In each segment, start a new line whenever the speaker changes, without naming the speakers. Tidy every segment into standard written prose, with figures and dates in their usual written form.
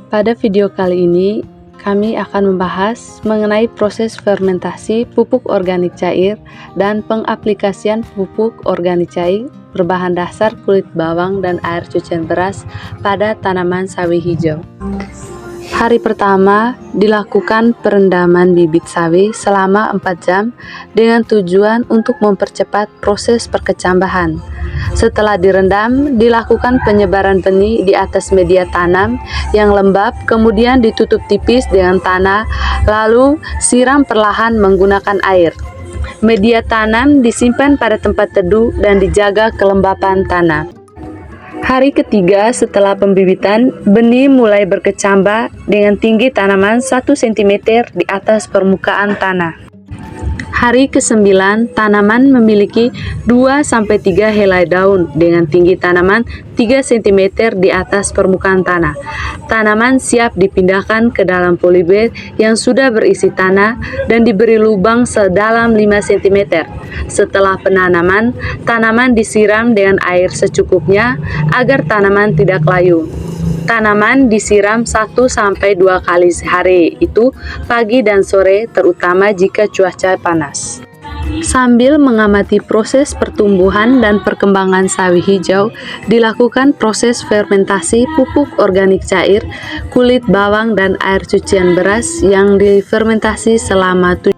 Pada video kali ini, kami akan membahas mengenai proses fermentasi pupuk organik cair dan pengaplikasian pupuk organik cair berbahan dasar kulit bawang dan air cucian beras pada tanaman sawi hijau. Hari pertama, dilakukan perendaman bibit sawi selama 4 jam dengan tujuan untuk mempercepat proses perkecambahan. Setelah direndam, dilakukan penyebaran benih di atas media tanam yang lembab, kemudian ditutup tipis dengan tanah, lalu siram perlahan menggunakan air. Media tanam disimpan pada tempat teduh dan dijaga kelembapan tanah. Hari ketiga setelah pembibitan, benih mulai berkecambah dengan tinggi tanaman 1 cm di atas permukaan tanah. Hari ke-9, tanaman memiliki 2-3 helai daun dengan tinggi tanaman 3 cm di atas permukaan tanah. Tanaman siap dipindahkan ke dalam polybag yang sudah berisi tanah dan diberi lubang sedalam 5 cm. Setelah penanaman, tanaman disiram dengan air secukupnya agar tanaman tidak layu. Tanaman disiram 1-2 kali sehari, itu pagi dan sore, terutama jika cuaca panas. Sambil mengamati proses pertumbuhan dan perkembangan sawi hijau, dilakukan proses fermentasi pupuk organik cair, kulit bawang dan air cucian beras yang difermentasi selama 7.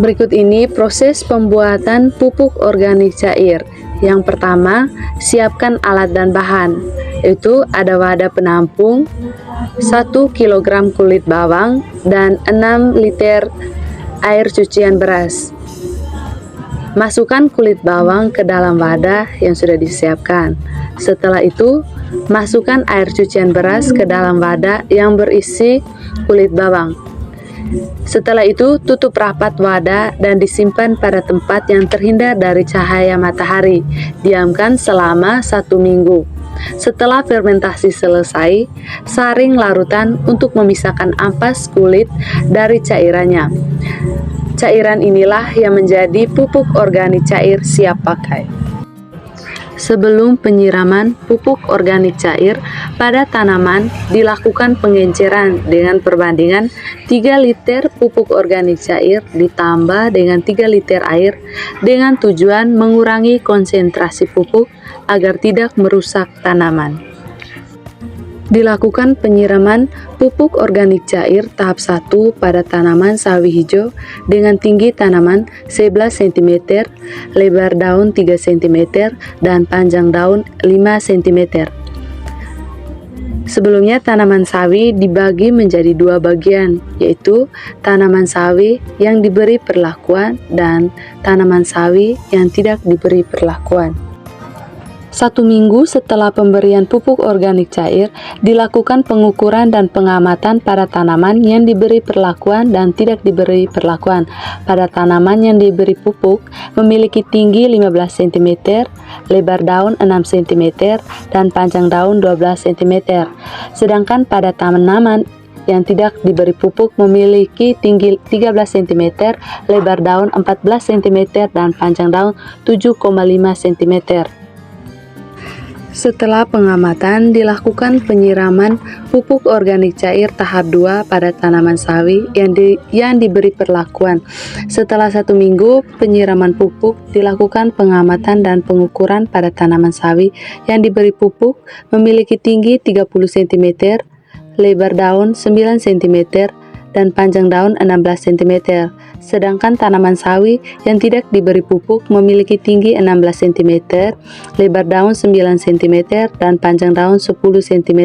Berikut ini proses pembuatan pupuk organik cair. Yang pertama, siapkan alat dan bahan, yaitu ada wadah penampung, 1 kg kulit bawang, dan 6 liter air cucian beras. Masukkan kulit bawang ke dalam wadah yang sudah disiapkan. Setelah itu, masukkan air cucian beras ke dalam wadah yang berisi kulit bawang. Setelah itu, tutup rapat wadah dan disimpan pada tempat yang terhindar dari cahaya matahari. Diamkan selama 1 minggu. Setelah fermentasi selesai, saring larutan untuk memisahkan ampas kulit dari cairannya. Cairan inilah yang menjadi pupuk organik cair siap pakai. Sebelum penyiraman pupuk organik cair pada tanaman, dilakukan pengenceran dengan perbandingan 3 liter pupuk organik cair ditambah dengan 3 liter air dengan tujuan mengurangi konsentrasi pupuk agar tidak merusak tanaman. Dilakukan penyiraman pupuk organik cair tahap 1 pada tanaman sawi hijau dengan tinggi tanaman 11 cm, lebar daun 3 cm, dan panjang daun 5 cm. Sebelumnya tanaman sawi dibagi menjadi 2 bagian, yaitu tanaman sawi yang diberi perlakuan dan tanaman sawi yang tidak diberi perlakuan. 1 minggu setelah pemberian pupuk organik cair, dilakukan pengukuran dan pengamatan pada tanaman yang diberi perlakuan dan tidak diberi perlakuan. Pada tanaman yang diberi pupuk, memiliki tinggi 15 cm, lebar daun 6 cm, dan panjang daun 12 cm. Sedangkan pada tanaman yang tidak diberi pupuk memiliki tinggi 13 cm, lebar daun 14 cm, dan panjang daun 7,5 cm. Setelah pengamatan, dilakukan penyiraman pupuk organik cair tahap 2 pada tanaman sawi yang diberi perlakuan. Setelah 1 minggu penyiraman pupuk, dilakukan pengamatan dan pengukuran pada tanaman sawi yang diberi pupuk memiliki tinggi 30 cm, lebar daun 9 cm, dan panjang daun 16 cm. Sedangkan tanaman sawi yang tidak diberi pupuk memiliki tinggi 16 cm, lebar daun 9 cm, dan panjang daun 10 cm.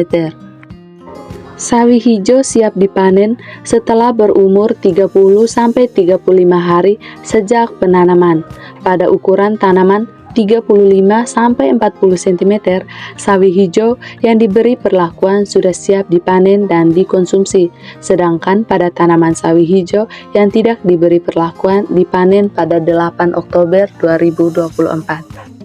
Sawi hijau siap dipanen setelah berumur 30-35 hari sejak penanaman. Pada ukuran tanaman 35-40 cm, sawi hijau yang diberi perlakuan sudah siap dipanen dan dikonsumsi. Sedangkan pada tanaman sawi hijau yang tidak diberi perlakuan dipanen pada 8 Oktober 2024.